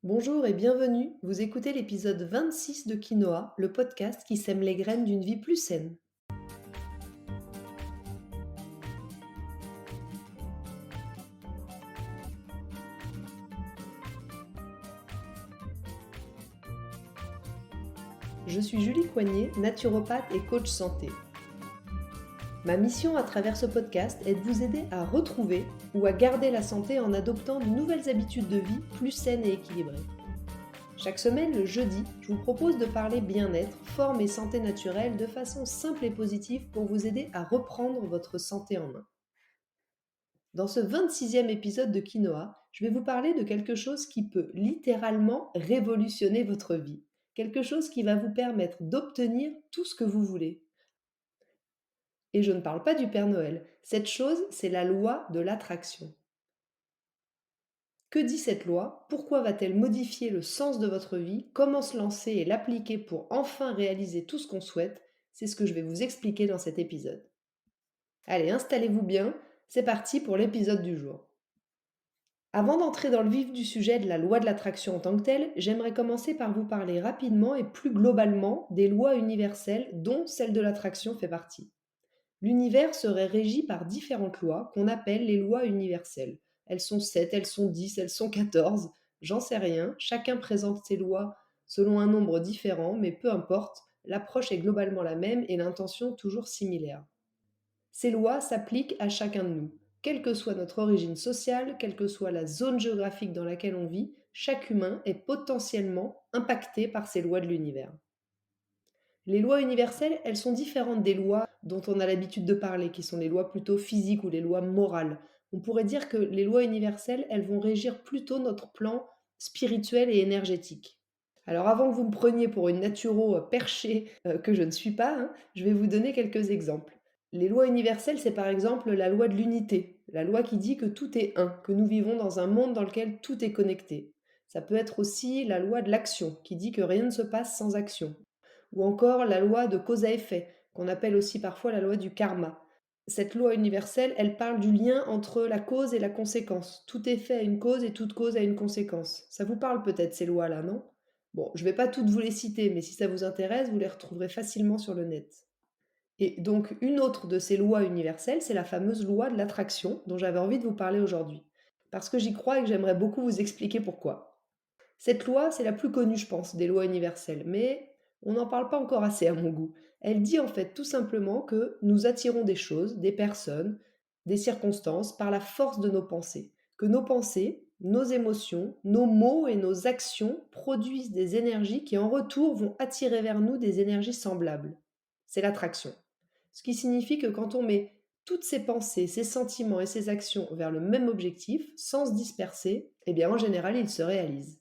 Bonjour et bienvenue, vous écoutez l'épisode 26 de Quinoa, le podcast qui sème les graines d'une vie plus saine. Je suis Julie Coignet, naturopathe et coach santé. Ma mission à travers ce podcast est de vous aider à retrouver ou à garder la santé en adoptant de nouvelles habitudes de vie plus saines et équilibrées. Chaque semaine, le jeudi, je vous propose de parler bien-être, forme et santé naturelle de façon simple et positive pour vous aider à reprendre votre santé en main. Dans ce 26e épisode de Quinoa, je vais vous parler de quelque chose qui peut littéralement révolutionner votre vie. Quelque chose qui va vous permettre d'obtenir tout ce que vous voulez. Et je ne parle pas du Père Noël. Cette chose, c'est la loi de l'attraction. Que dit cette loi? Pourquoi va-t-elle modifier le sens de votre vie? Comment se lancer et l'appliquer pour enfin réaliser tout ce qu'on souhaite? C'est ce que je vais vous expliquer dans cet épisode. Allez, installez-vous bien, c'est parti pour l'épisode du jour. Avant d'entrer dans le vif du sujet de la loi de l'attraction en tant que telle, j'aimerais commencer par vous parler rapidement et plus globalement des lois universelles dont celle de l'attraction fait partie. L'univers serait régi par différentes lois qu'on appelle les lois universelles. Elles sont 7, elles sont 10, elles sont 14, j'en sais rien, chacun présente ses lois selon un nombre différent, mais peu importe, l'approche est globalement la même et l'intention toujours similaire. Ces lois s'appliquent à chacun de nous. Quelle que soit notre origine sociale, quelle que soit la zone géographique dans laquelle on vit, chaque humain est potentiellement impacté par ces lois de l'univers. Les lois universelles, elles sont différentes des lois dont on a l'habitude de parler, qui sont les lois plutôt physiques ou les lois morales. On pourrait dire que les lois universelles, elles vont régir plutôt notre plan spirituel et énergétique. Alors avant que vous me preniez pour une naturo perchée que je ne suis pas, je vais vous donner quelques exemples. Les lois universelles, c'est par exemple la loi de l'unité, la loi qui dit que tout est un, que nous vivons dans un monde dans lequel tout est connecté. Ça peut être aussi la loi de l'action, qui dit que rien ne se passe sans action. Ou encore la loi de cause à effet, qu'on appelle aussi parfois la loi du karma. Cette loi universelle, elle parle du lien entre la cause et la conséquence. Tout effet a une cause et toute cause a une conséquence. Ça vous parle peut-être ces lois-là, non? Bon, je ne vais pas toutes vous les citer, mais si ça vous intéresse, vous les retrouverez facilement sur le net. Et donc, une autre de ces lois universelles, c'est la fameuse loi de l'attraction dont j'avais envie de vous parler aujourd'hui. Parce que j'y crois et que j'aimerais beaucoup vous expliquer pourquoi. Cette loi, c'est la plus connue, je pense, des lois universelles, mais on n'en parle pas encore assez à mon goût. Elle dit en fait tout simplement que nous attirons des choses, des personnes, des circonstances par la force de nos pensées. Que nos pensées, nos émotions, nos mots et nos actions produisent des énergies qui en retour vont attirer vers nous des énergies semblables. C'est l'attraction. Ce qui signifie que quand on met toutes ses pensées, ses sentiments et ses actions vers le même objectif, sans se disperser, eh bien en général, ils se réalisent.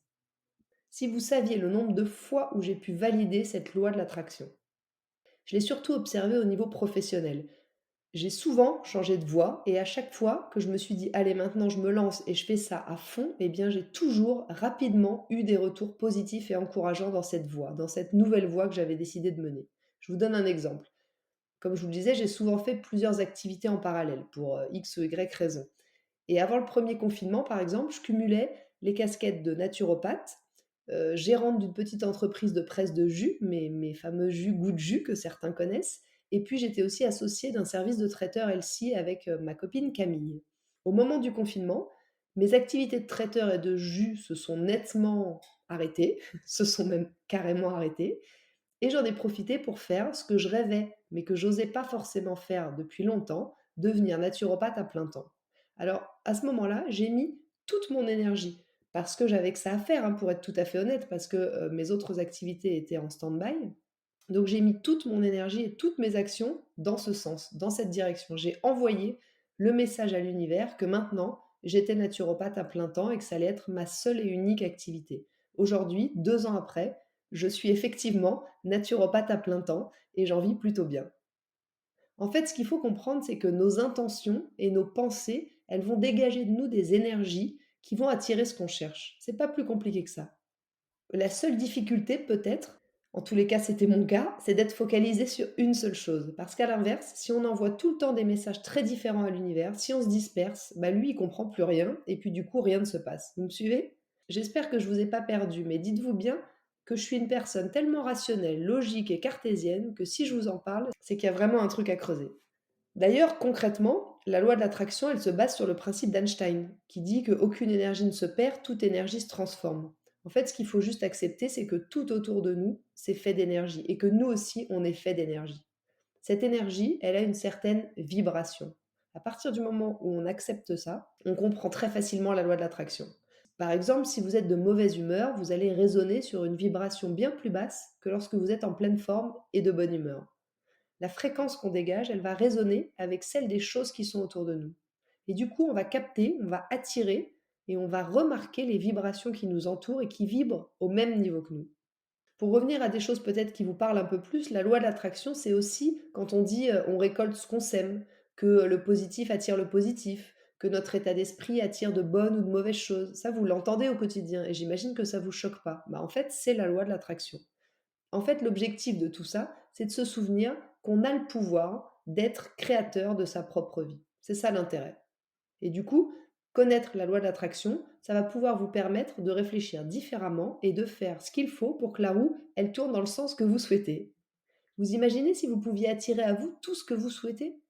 Si vous saviez le nombre de fois où j'ai pu valider cette loi de l'attraction. Je l'ai surtout observé au niveau professionnel. J'ai souvent changé de voie et à chaque fois que je me suis dit allez maintenant je me lance et je fais ça à fond, eh bien j'ai toujours rapidement eu des retours positifs et encourageants dans cette voie, dans cette nouvelle voie que j'avais décidé de mener. Je vous donne un exemple. Comme je vous le disais, j'ai souvent fait plusieurs activités en parallèle pour X ou Y raisons. Et avant le premier confinement, par exemple, je cumulais les casquettes de naturopathe, gérante d'une petite entreprise de presse de jus, mes fameux jus goût de jus que certains connaissent. Et puis j'étais aussi associée d'un service de traiteur LC avec ma copine Camille. Au moment du confinement, mes activités de traiteur et de jus se sont nettement arrêtées, se sont même carrément arrêtées. Et j'en ai profité pour faire ce que je rêvais, mais que j'osais pas forcément faire depuis longtemps, devenir naturopathe à plein temps. Alors, à ce moment-là, j'ai mis toute mon énergie, parce que j'avais que ça à faire, pour être tout à fait honnête, parce que mes autres activités étaient en stand-by. Donc, j'ai mis toute mon énergie et toutes mes actions dans ce sens, dans cette direction. J'ai envoyé le message à l'univers que maintenant, j'étais naturopathe à plein temps et que ça allait être ma seule et unique activité. Aujourd'hui, 2 ans après, je suis effectivement naturopathe à plein temps et j'en vis plutôt bien. En fait, ce qu'il faut comprendre, c'est que nos intentions et nos pensées, elles vont dégager de nous des énergies qui vont attirer ce qu'on cherche. C'est pas plus compliqué que ça. La seule difficulté, peut-être, en tous les cas, c'était mon cas, c'est d'être focalisé sur une seule chose. Parce qu'à l'inverse, si on envoie tout le temps des messages très différents à l'univers, si on se disperse, bah lui, il comprend plus rien et puis du coup, rien ne se passe. Vous me suivez? J'espère que je vous ai pas perdu, mais dites-vous bien que je suis une personne tellement rationnelle, logique et cartésienne que si je vous en parle, c'est qu'il y a vraiment un truc à creuser. D'ailleurs, concrètement, la loi de l'attraction, elle se base sur le principe d'Einstein, qui dit qu'aucune énergie ne se perd, toute énergie se transforme. En fait, ce qu'il faut juste accepter, c'est que tout autour de nous, c'est fait d'énergie, et que nous aussi, on est fait d'énergie. Cette énergie, elle a une certaine vibration. À partir du moment où on accepte ça, on comprend très facilement la loi de l'attraction. Par exemple, si vous êtes de mauvaise humeur, vous allez résonner sur une vibration bien plus basse que lorsque vous êtes en pleine forme et de bonne humeur. La fréquence qu'on dégage, elle va résonner avec celle des choses qui sont autour de nous. Et du coup, on va capter, on va attirer et on va remarquer les vibrations qui nous entourent et qui vibrent au même niveau que nous. Pour revenir à des choses peut-être qui vous parlent un peu plus, la loi de l'attraction, c'est aussi quand on dit on récolte ce qu'on sème, que le positif attire le positif, que notre état d'esprit attire de bonnes ou de mauvaises choses. Ça, vous l'entendez au quotidien et j'imagine que ça vous choque pas. Bah, en fait, c'est la loi de l'attraction. En fait, l'objectif de tout ça, c'est de se souvenir qu'on a le pouvoir d'être créateur de sa propre vie. C'est ça l'intérêt. Et du coup, connaître la loi de l'attraction, ça va pouvoir vous permettre de réfléchir différemment et de faire ce qu'il faut pour que la roue, elle tourne dans le sens que vous souhaitez. Vous imaginez si vous pouviez attirer à vous tout ce que vous souhaitez?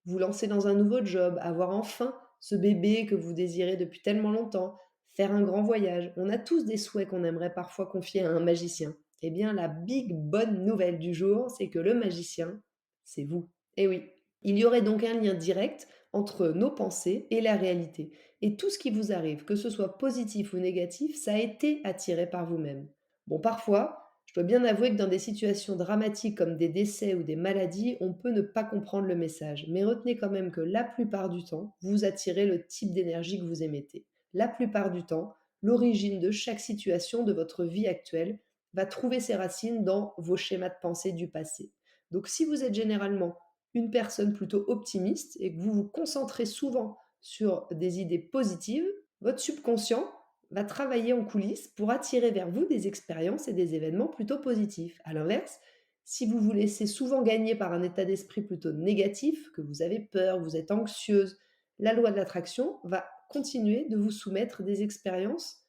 Vous lancer dans un nouveau job, avoir enfin ce bébé que vous désirez depuis tellement longtemps, faire un grand voyage. On a tous des souhaits qu'on aimerait parfois confier à un magicien. Eh bien, la big bonne nouvelle du jour, c'est que le magicien, c'est vous. Eh oui, il y aurait donc un lien direct entre nos pensées et la réalité. Et tout ce qui vous arrive, que ce soit positif ou négatif, ça a été attiré par vous-même. Bon, parfois, je dois bien avouer que dans des situations dramatiques comme des décès ou des maladies, on peut ne pas comprendre le message. Mais retenez quand même que la plupart du temps, vous attirez le type d'énergie que vous émettez. La plupart du temps, l'origine de chaque situation de votre vie actuelle va trouver ses racines dans vos schémas de pensée du passé. Donc si vous êtes généralement une personne plutôt optimiste et que vous vous concentrez souvent sur des idées positives, votre subconscient va travailler en coulisses pour attirer vers vous des expériences et des événements plutôt positifs. À l'inverse, si vous vous laissez souvent gagner par un état d'esprit plutôt négatif, que vous avez peur, vous êtes anxieuse, la loi de l'attraction va continuer de vous soumettre des expériences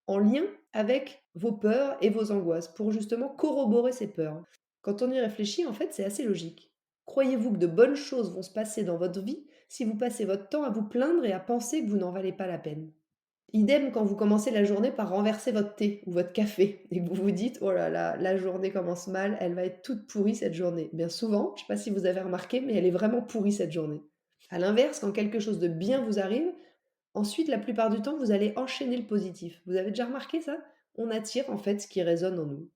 en lien avec vos peurs et vos angoisses pour justement corroborer ces peurs. Quand on y réfléchit, en fait, c'est assez logique. Croyez-vous que de bonnes choses vont se passer dans votre vie si vous passez votre temps à vous plaindre et à penser que vous n'en valez pas la peine? Idem quand vous commencez la journée par renverser votre thé ou votre café et que vous vous dites: «Oh là là, la journée commence mal, elle va être toute pourrie cette journée». Bien souvent, je ne sais pas si vous avez remarqué, mais elle est vraiment pourrie cette journée. À l'inverse, quand quelque chose de bien vous arrive, ensuite, la plupart du temps, vous allez enchaîner le positif. Vous avez déjà remarqué ça? On attire en fait ce qui résonne en nous.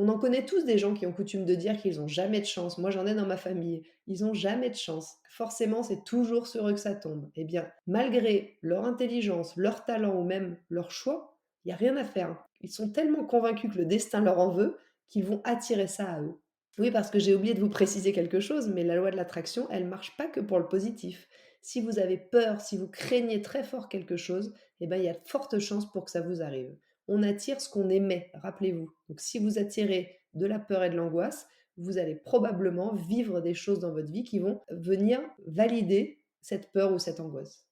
On en connaît tous des gens qui ont coutume de dire qu'ils ont jamais de chance. Moi, j'en ai dans ma famille. Ils ont jamais de chance. Forcément, c'est toujours sur eux que ça tombe. Eh bien, malgré leur intelligence, leur talent ou même leur choix, il y a rien à faire. Ils sont tellement convaincus que le destin leur en veut qu'ils vont attirer ça à eux. Oui, parce que j'ai oublié de vous préciser quelque chose, mais la loi de l'attraction, elle marche pas que pour le positif. Si vous avez peur, si vous craignez très fort quelque chose, eh ben, il y a de fortes chances pour que ça vous arrive. On attire ce qu'on émet, rappelez-vous. Donc si vous attirez de la peur et de l'angoisse, vous allez probablement vivre des choses dans votre vie qui vont venir valider cette peur ou cette angoisse.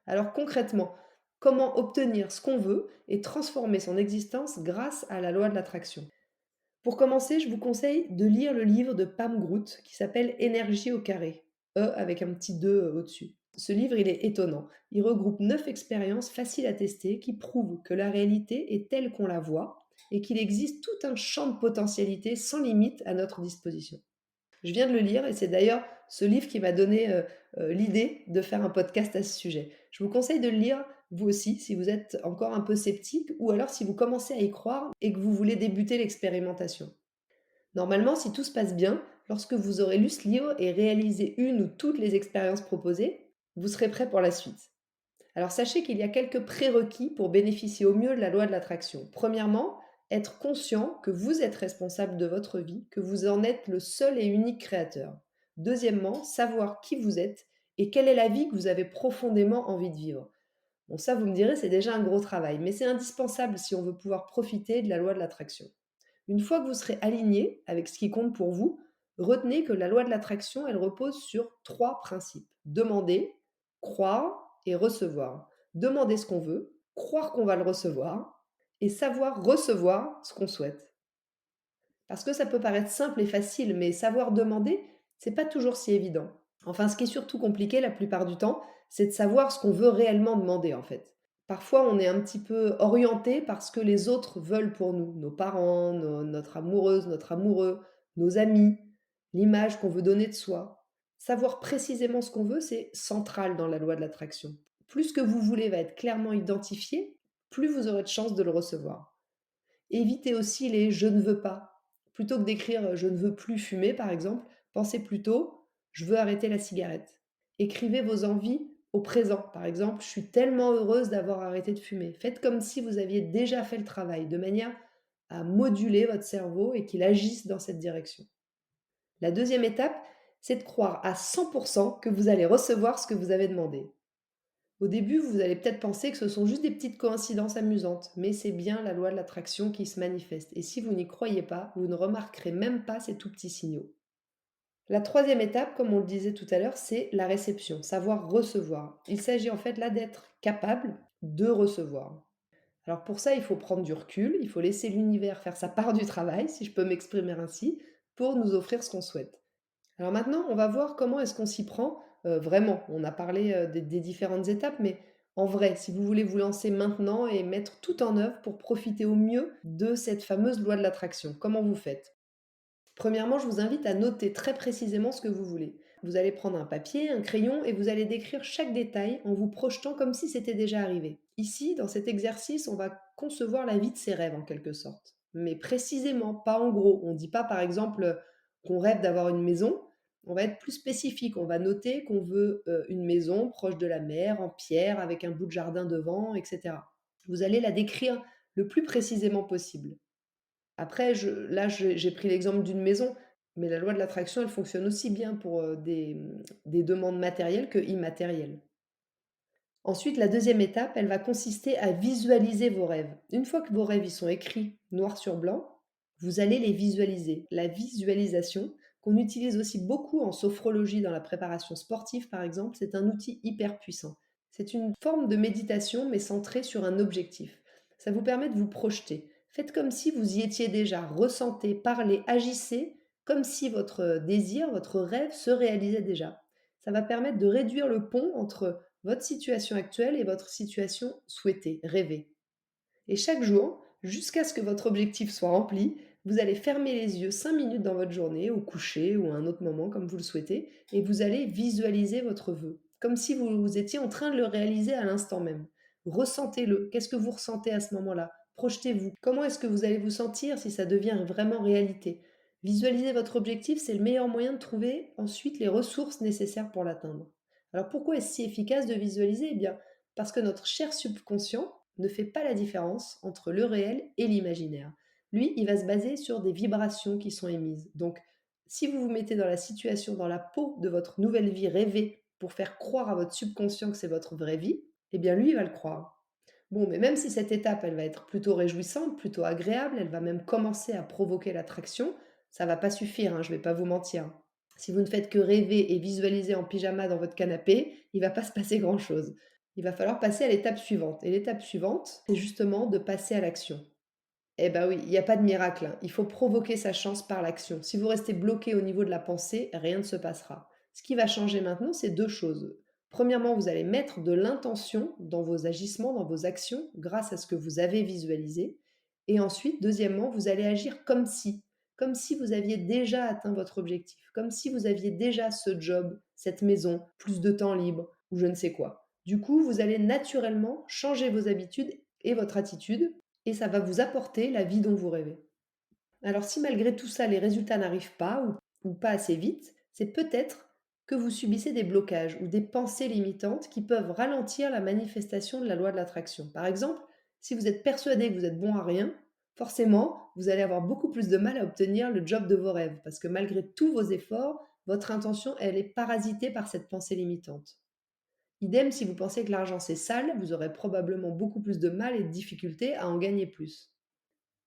Alors concrètement, comment obtenir ce qu'on veut et transformer son existence grâce à la loi de l'attraction? Pour commencer, je vous conseille de lire le livre de Pam Groot qui s'appelle Énergie au carré, E avec un petit 2 au-dessus. Ce livre, il est étonnant. Il regroupe 9 expériences faciles à tester qui prouvent que la réalité est telle qu'on la voit et qu'il existe tout un champ de potentialités sans limite à notre disposition. Je viens de le lire et c'est d'ailleurs ce livre qui m'a donné l'idée de faire un podcast à ce sujet. Je vous conseille de le lire vous aussi si vous êtes encore un peu sceptique ou alors si vous commencez à y croire et que vous voulez débuter l'expérimentation. Normalement, si tout se passe bien, lorsque vous aurez lu ce livre et réalisé une ou toutes les expériences proposées, vous serez prêt pour la suite. Alors sachez qu'il y a quelques prérequis pour bénéficier au mieux de la loi de l'attraction. Premièrement, être conscient que vous êtes responsable de votre vie, que vous en êtes le seul et unique créateur. Deuxièmement, savoir qui vous êtes et quelle est la vie que vous avez profondément envie de vivre. Bon, ça, vous me direz, c'est déjà un gros travail, mais c'est indispensable si on veut pouvoir profiter de la loi de l'attraction. Une fois que vous serez aligné avec ce qui compte pour vous, retenez que la loi de l'attraction, elle repose sur trois principes. Demander, croire et recevoir. Demander ce qu'on veut, croire qu'on va le recevoir et savoir recevoir ce qu'on souhaite. Parce que ça peut paraître simple et facile, mais savoir demander, c'est pas toujours si évident. Enfin, ce qui est surtout compliqué la plupart du temps, c'est de savoir ce qu'on veut réellement demander en fait. Parfois, on est un petit peu orienté par ce que les autres veulent pour nous, nos parents, notre amoureuse, notre amoureux, nos amis, l'image qu'on veut donner de soi. Savoir précisément ce qu'on veut, c'est central dans la loi de l'attraction. Plus ce que vous voulez va être clairement identifié, plus vous aurez de chances de le recevoir. Évitez aussi les «je ne veux pas». Plutôt que d'écrire, «je ne veux plus fumer» par exemple, pensez plutôt «je veux arrêter la cigarette». Écrivez vos envies au présent. Par exemple: «Je suis tellement heureuse d'avoir arrêté de fumer». Faites comme si vous aviez déjà fait le travail, de manière à moduler votre cerveau et qu'il agisse dans cette direction. La deuxième étape, c'est de croire à 100 que vous allez recevoir ce que vous avez demandé. Au début, vous allez peut-être penser que ce sont juste des petites coïncidences amusantes, mais c'est bien la loi de l'attraction qui se manifeste. Et si vous n'y croyez pas, vous ne remarquerez même pas ces tout petits signaux. La troisième étape, comme on le disait tout à l'heure, c'est la réception, savoir recevoir. Il s'agit en fait là d'être capable de recevoir. Alors pour ça, il faut prendre du recul, il faut laisser l'univers faire sa part du travail, si je peux m'exprimer ainsi, pour nous offrir ce qu'on souhaite. Alors maintenant, on va voir comment est-ce qu'on s'y prend, vraiment. On a parlé, des différentes étapes, mais en vrai, si vous voulez vous lancer maintenant et mettre tout en œuvre pour profiter au mieux de cette fameuse loi de l'attraction, comment vous faites? Premièrement, je vous invite à noter très précisément ce que vous voulez. Vous allez prendre un papier, un crayon et vous allez décrire chaque détail en vous projetant comme si c'était déjà arrivé. Ici, dans cet exercice, on va concevoir la vie de ses rêves en quelque sorte. Mais précisément, pas en gros. On ne dit pas par exemple qu'on rêve d'avoir une maison. On va être plus spécifique. On va noter qu'on veut une maison proche de la mer, en pierre, avec un bout de jardin devant, etc. Vous allez la décrire le plus précisément possible. Après, j'ai pris l'exemple d'une maison, mais la loi de l'attraction, elle fonctionne aussi bien pour, des demandes matérielles que immatérielles. Ensuite, la deuxième étape, elle va consister à visualiser vos rêves. Une fois que vos rêves, ils sont écrits noir sur blanc, vous allez les visualiser. La visualisation, qu'on utilise aussi beaucoup en sophrologie dans la préparation sportive, par exemple, c'est un outil hyper puissant. C'est une forme de méditation, mais centrée sur un objectif. Ça vous permet de vous projeter. Faites comme si vous y étiez déjà. Ressentez, parlez, agissez comme si votre désir, votre rêve se réalisait déjà. Ça va permettre de réduire le pont entre votre situation actuelle et votre situation souhaitée, rêvée. Et chaque jour, jusqu'à ce que votre objectif soit rempli, vous allez fermer les yeux 5 minutes dans votre journée, au coucher ou à un autre moment comme vous le souhaitez, et vous allez visualiser votre vœu, comme si vous étiez en train de le réaliser à l'instant même. Ressentez-le. Qu'est-ce que vous ressentez à ce moment-là? Projetez-vous. Comment est-ce que vous allez vous sentir si ça devient vraiment réalité? Visualiser votre objectif, c'est le meilleur moyen de trouver ensuite les ressources nécessaires pour l'atteindre. Alors pourquoi est-ce si efficace de visualiser? Eh bien, parce que notre cher subconscient ne fait pas la différence entre le réel et l'imaginaire. Lui, il va se baser sur des vibrations qui sont émises. Donc, si vous vous mettez dans la situation, dans la peau de votre nouvelle vie rêvée pour faire croire à votre subconscient que c'est votre vraie vie, eh bien lui, il va le croire. Bon, mais même si cette étape, elle va être plutôt réjouissante, plutôt agréable, elle va même commencer à provoquer l'attraction, ça va pas suffire, hein, je vais pas vous mentir. Si vous ne faites que rêver et visualiser en pyjama dans votre canapé, il va pas se passer grand-chose. Il va falloir passer à l'étape suivante. Et l'étape suivante, c'est justement de passer à l'action. Eh ben oui, il n'y a pas de miracle, hein. Il faut provoquer sa chance par l'action. Si vous restez bloqué au niveau de la pensée, rien ne se passera. Ce qui va changer maintenant, c'est deux choses. Premièrement, vous allez mettre de l'intention dans vos agissements, dans vos actions, grâce à ce que vous avez visualisé. Et ensuite, deuxièmement, vous allez agir comme si vous aviez déjà atteint votre objectif, comme si vous aviez déjà ce job, cette maison, plus de temps libre, ou je ne sais quoi. Du coup, vous allez naturellement changer vos habitudes et votre attitude et ça va vous apporter la vie dont vous rêvez. Alors si malgré tout ça, les résultats n'arrivent pas ou pas assez vite, c'est peut-être que vous subissez des blocages ou des pensées limitantes qui peuvent ralentir la manifestation de la loi de l'attraction. Par exemple, si vous êtes persuadé que vous êtes bon à rien, forcément, vous allez avoir beaucoup plus de mal à obtenir le job de vos rêves parce que malgré tous vos efforts, votre intention, elle est parasitée par cette pensée limitante. Idem, si vous pensez que l'argent c'est sale, vous aurez probablement beaucoup plus de mal et de difficultés à en gagner plus.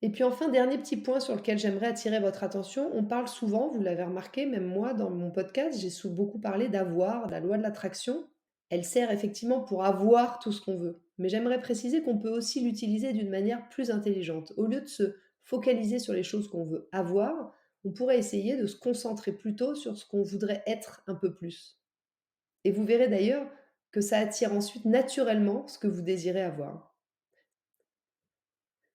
Et puis enfin, dernier petit point sur lequel j'aimerais attirer votre attention, on parle souvent, vous l'avez remarqué, même moi dans mon podcast, beaucoup parlé d'avoir, de la loi de l'attraction. Elle sert effectivement pour avoir tout ce qu'on veut. Mais j'aimerais préciser qu'on peut aussi l'utiliser d'une manière plus intelligente. Au lieu de se focaliser sur les choses qu'on veut avoir, on pourrait essayer de se concentrer plutôt sur ce qu'on voudrait être un peu plus. Et vous verrez d'ailleurs que ça attire ensuite naturellement ce que vous désirez avoir.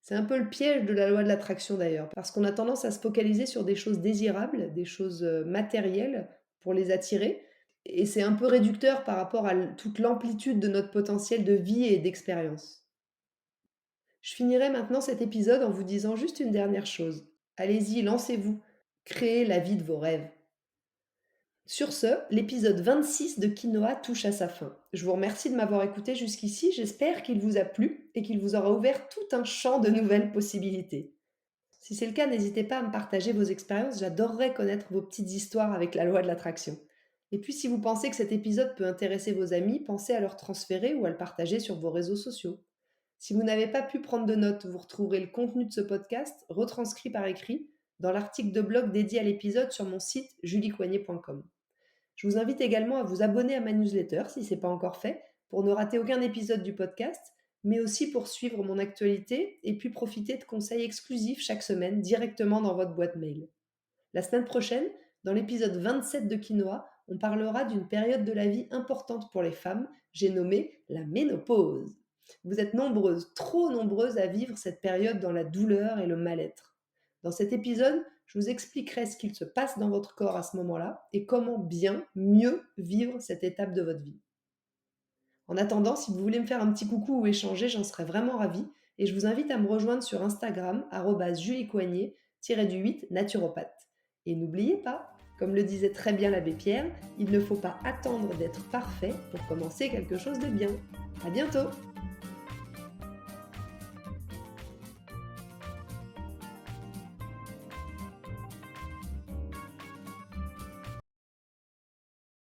C'est un peu le piège de la loi de l'attraction d'ailleurs, parce qu'on a tendance à se focaliser sur des choses désirables, des choses matérielles pour les attirer, et c'est un peu réducteur par rapport à toute l'amplitude de notre potentiel de vie et d'expérience. Je finirai maintenant cet épisode en vous disant juste une dernière chose. Allez-y, lancez-vous, créez la vie de vos rêves. Sur ce, l'épisode 26 de Quinoa touche à sa fin. Je vous remercie de m'avoir écouté jusqu'ici, j'espère qu'il vous a plu et qu'il vous aura ouvert tout un champ de nouvelles possibilités. Si c'est le cas, n'hésitez pas à me partager vos expériences, j'adorerais connaître vos petites histoires avec la loi de l'attraction. Et puis si vous pensez que cet épisode peut intéresser vos amis, pensez à leur transférer ou à le partager sur vos réseaux sociaux. Si vous n'avez pas pu prendre de notes, vous retrouverez le contenu de ce podcast retranscrit par écrit dans l'article de blog dédié à l'épisode sur mon site juliecoignet.com. Je vous invite également à vous abonner à ma newsletter si ce n'est pas encore fait pour ne rater aucun épisode du podcast, mais aussi pour suivre mon actualité et puis profiter de conseils exclusifs chaque semaine directement dans votre boîte mail. La semaine prochaine, dans l'épisode 27 de Quinoa, on parlera d'une période de la vie importante pour les femmes, j'ai nommé la ménopause. Vous êtes nombreuses, trop nombreuses à vivre cette période dans la douleur et le mal-être. Dans cet épisode, je vous expliquerai ce qu'il se passe dans votre corps à ce moment-là et comment bien, mieux vivre cette étape de votre vie. En attendant, si vous voulez me faire un petit coucou ou échanger, j'en serais vraiment ravie et je vous invite à me rejoindre sur Instagram @juliecoignet-8 naturopathe. Et n'oubliez pas, comme le disait très bien l'abbé Pierre, il ne faut pas attendre d'être parfait pour commencer quelque chose de bien. À bientôt!